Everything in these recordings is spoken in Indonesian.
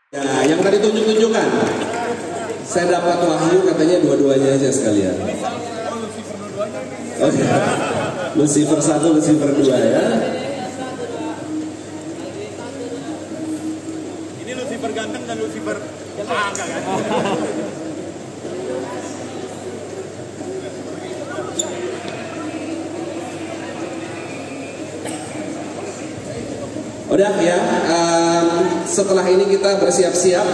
Ya, yang tadi tunjuk-tunjukkan. Saya dapat wahyu katanya dua-duanya aja sekalian. Oke. Lucifer 1, Lucifer 2 ya. Ini Lucifer ganteng dan Lucifer enggak kan? Udah ya, setelah ini kita bersiap-siap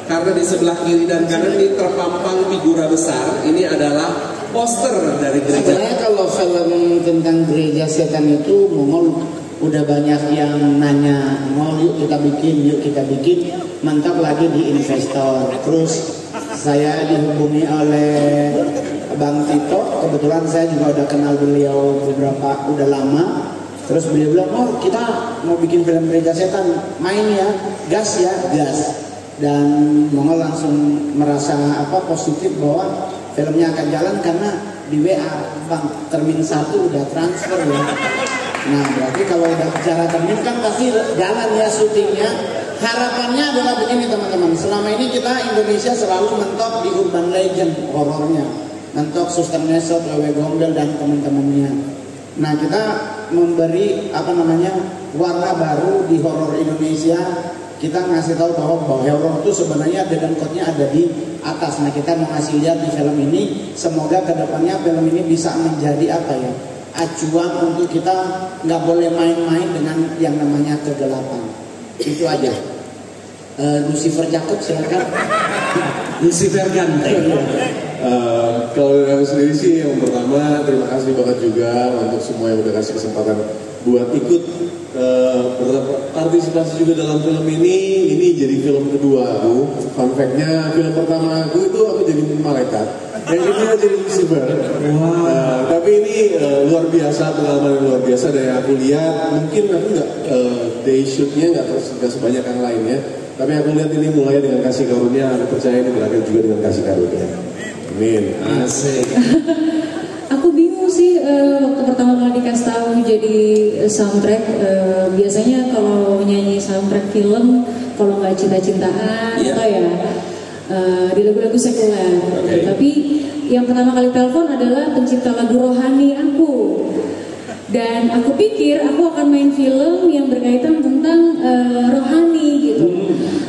karena di sebelah kiri dan kanan ini terpampang figura besar. Ini adalah poster dari gereja. Sebenarnya kalau film tentang gereja setan itu Mongol udah banyak yang nanya, Mongol yuk kita bikin, mantap lagi di investor. Terus saya dihubungi oleh Bang Tito, kebetulan saya juga udah kenal beliau udah lama. Terus beliau bilang, oh kita mau bikin film gereja setan, main ya, gas. Dan Mongol langsung merasa positif bahwa filmnya akan jalan karena di WA, Bang, termin 1 udah transfer ya. Nah berarti kalau udah bicara termin kan pasti jalan ya syutingnya. Harapannya adalah begini teman-teman, selama ini kita Indonesia selalu mentok di urban legend horornya, mentok Suster Nesot, Wewe Gombel dan teman-temannya. Nah kita memberi warna baru di horor Indonesia. Kita ngasih tahu bahwa horor itu sebenarnya dedan code-nya ada di atas. Nah kita mau ngasih lihat di film ini, semoga kedepannya film ini bisa menjadi acuan untuk kita nggak boleh main-main dengan yang namanya kegelapan. Itu aja. Lucifer cakep silakan. Lucifer ganteng. Kalau dari aku sendiri sih yang pertama terima kasih banget juga untuk semua yang udah kasih kesempatan buat ikut berpartisipasi juga dalam film ini. Ini jadi film kedua aku. Fun fact-nya film pertama aku itu aku jadi malaikat, yang kedua jadi Lucifer. Tapi ini luar biasa, pengalaman yang luar biasa dari yang aku lihat. Mungkin aku nggak day shoot-nya nggak sebanyak yang lainnya, tapi aku lihat ini mulai dengan kasih karunia. Aku percaya ini berakhir juga dengan kasih karunia. Amin. Asik. Aku bingung sih waktu pertama kali dikasih tahu jadi soundtrack. Biasanya kalau nyanyi soundtrack film, kalau nggak cinta-cintaan atau ya di lagu-lagu sekuler. Okay. Tapi yang pertama kali telepon adalah pencipta lagu rohani aku. Dan aku pikir aku akan main film yang berkaitan tentang rohani gitu,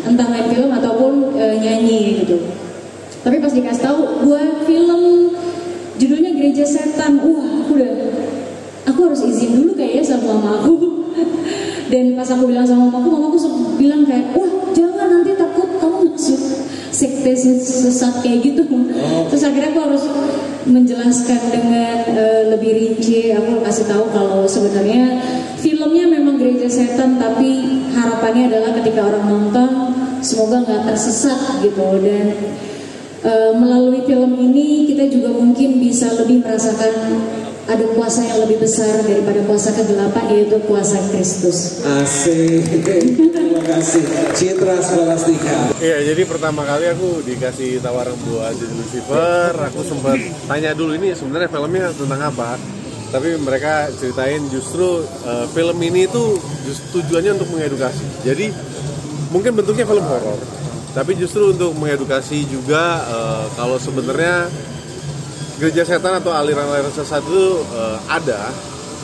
entah main film ataupun nyanyi gitu. Tapi pas dikasih tahu buat film judulnya Gereja Setan, aku harus izin dulu kayaknya sama mama aku. Dan pas aku bilang sama mamaku bilang kayak, wah jangan nanti takut kamu masuk sekte sesat kayak gitu. Terus akhirnya aku harus menjelaskan dengan lebih rinci. Aku kasih tahu kalau sebenarnya filmnya memang Gereja Setan, tapi harapannya adalah ketika orang nonton semoga nggak tersesat gitu. Dan melalui film ini kita juga mungkin bisa lebih merasakan ada kuasa yang lebih besar daripada kuasa kegelapan, yaitu kuasa Kristus. Asik. Terima kasih Citra Scholastica. Iya, jadi pertama kali aku dikasih tawaran buat jadi Lucifer. Aku sempat tanya dulu ini sebenarnya filmnya tentang apa. Tapi mereka ceritain justru film ini tuh tujuannya untuk mengedukasi. Jadi mungkin bentuknya film horor, tapi justru untuk mengedukasi juga kalau sebenarnya gereja setan atau aliran-aliran sesat itu ada,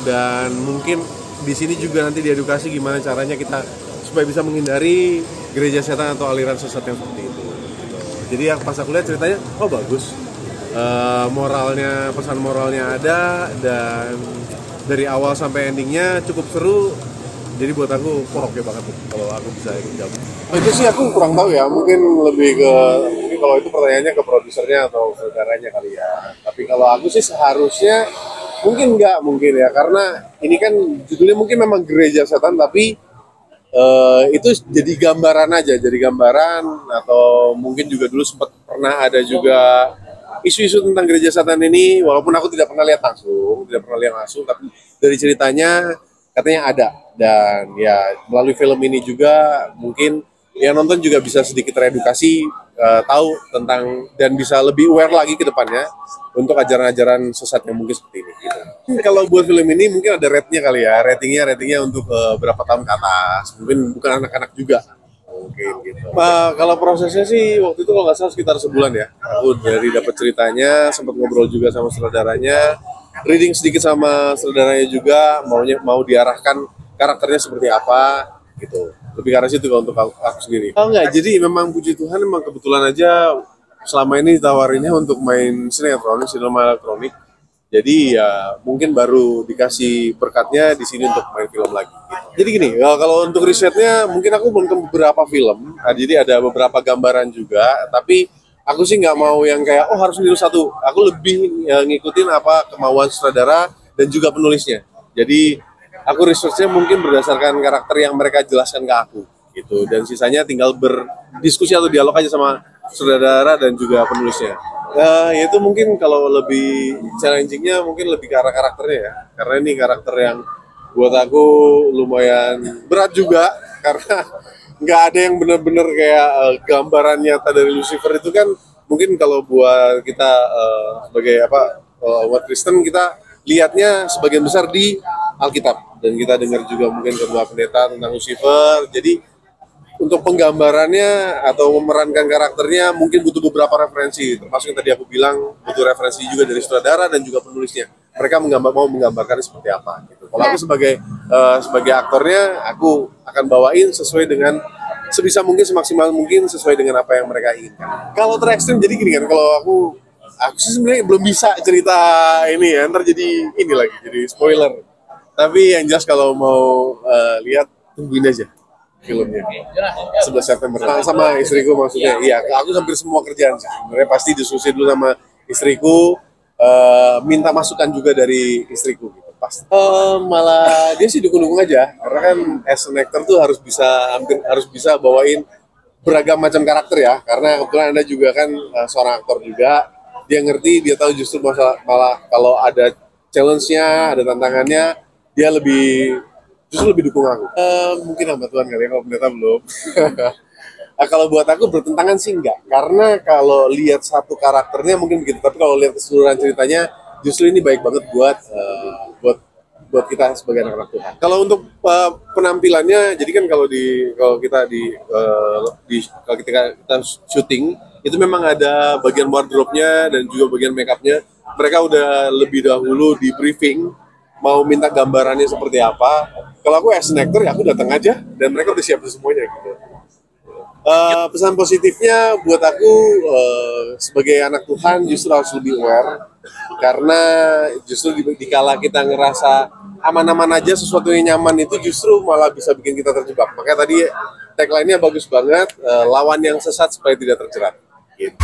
dan mungkin di sini juga nanti diedukasi gimana caranya kita supaya bisa menghindari gereja setan atau aliran sesat yang seperti itu. Gitu. Jadi yang pas aku lihat ceritanya, oh bagus, pesan moralnya ada, dan dari awal sampai endingnya cukup seru. Jadi buat aku oke banget tuh kalau aku bisa ikut gabung. Itu sih aku kurang tahu ya, mungkin lebih ke kalau itu pertanyaannya ke produsernya atau saudaranya kali ya. Tapi kalau aku sih seharusnya mungkin ya, karena ini kan judulnya mungkin memang gereja setan, tapi itu jadi gambaran aja, atau mungkin juga dulu sempat pernah ada juga isu-isu tentang gereja setan ini, walaupun aku tidak pernah lihat langsung, tapi dari ceritanya katanya ada. Dan ya melalui film ini juga mungkin yang nonton juga bisa sedikit teredukasi, tahu tentang dan bisa lebih aware lagi ke depannya untuk ajaran-ajaran sesat yang mungkin seperti ini gitu. Kalau buat film ini mungkin ada ratingnya kali ya, ratingnya untuk berapa tahun ke atas, mungkin bukan anak-anak juga mungkin gitu. Kalau prosesnya sih waktu itu kalau nggak salah sekitar sebulan ya. Aku dari dapat ceritanya, sempat ngobrol juga sama sutradaranya, reading sedikit sama sutradaranya juga, mau diarahkan karakternya seperti apa gitu. Lebih ke arah situ kalau untuk aku sendiri. Oh enggak, jadi memang puji Tuhan memang kebetulan aja selama ini ditawarinnya untuk main sinetron, sinema elektronik. Jadi ya mungkin baru dikasih berkatnya di sini untuk main film lagi. Jadi gini, kalau untuk risetnya mungkin aku nonton beberapa film, jadi ada beberapa gambaran juga, tapi aku sih nggak mau yang kayak harus niru satu. Aku lebih ngikutin apa kemauan sutradara dan juga penulisnya. Jadi aku researchnya mungkin berdasarkan karakter yang mereka jelaskan ke aku gitu, dan sisanya tinggal berdiskusi atau dialog aja sama sutradara dan juga penulisnya. Itu mungkin kalau lebih challenging-nya mungkin lebih ke arah karakternya ya, karena ini karakter yang buat aku lumayan berat juga, karena nggak ada yang benar-benar kayak gambaran nyata dari Lucifer itu kan. Mungkin kalau buat kita sebagai umat Kristen, kita lihatnya sebagian besar di Alkitab, dan kita dengar juga mungkin kedua pendeta tentang Lucifer. Jadi untuk penggambarannya atau memerankan karakternya mungkin butuh beberapa referensi, termasuk yang tadi aku bilang butuh referensi juga dari sutradara dan juga penulisnya. Mereka mau menggambarkannya seperti apa gitu. Kalau aku sebagai aktornya, aku akan bawain sesuai dengan sebisa mungkin, semaksimal mungkin sesuai dengan apa yang mereka inginkan. Kalau terekstrim jadi gini kan, kalau aku sih sebenarnya belum bisa cerita ini ya, ntar jadi ini lagi, jadi spoiler. Tapi yang jelas kalau mau lihat, tungguin aja filmnya 11 September sama istriku maksudnya. Iya, aku hampir semua kerjaan sih sebenarnya pasti diskusi dulu sama istriku, minta masukan juga dari istriku gitu pasti. Malah dia sih dukung-dukung aja, karena kan as an actor tuh harus bisa bawain beragam macam karakter ya, karena kebetulan Anda juga kan seorang aktor juga, dia ngerti, dia tahu justru malah kalau ada challenge-nya, ada tantangannya, dia justru lebih dukung aku. Mungkin hamba Tuhan kali ya, kalau pendeta belum. Kalau buat aku bertentangan sih enggak, karena kalau lihat satu karakternya mungkin begitu, tapi kalau lihat keseluruhan ceritanya justru ini baik banget buat kita sebagai anak-anak Tuhan. Kalau untuk penampilannya, jadi kan kalau kita syuting itu memang ada bagian wardrobe-nya dan juga bagian make-up-nya. Mereka udah lebih dahulu di briefing mau minta gambarannya seperti apa. Kalau aku as an actor ya aku datang aja dan mereka udah siapin semuanya gitu. Pesan positifnya buat aku sebagai anak Tuhan justru harus lebih aware, karena justru dikala kita ngerasa aman-aman aja, sesuatu yang nyaman itu justru malah bisa bikin kita terjebak. Makanya tadi tagline-nya bagus banget, lawan yang sesat supaya tidak terjerat gitu.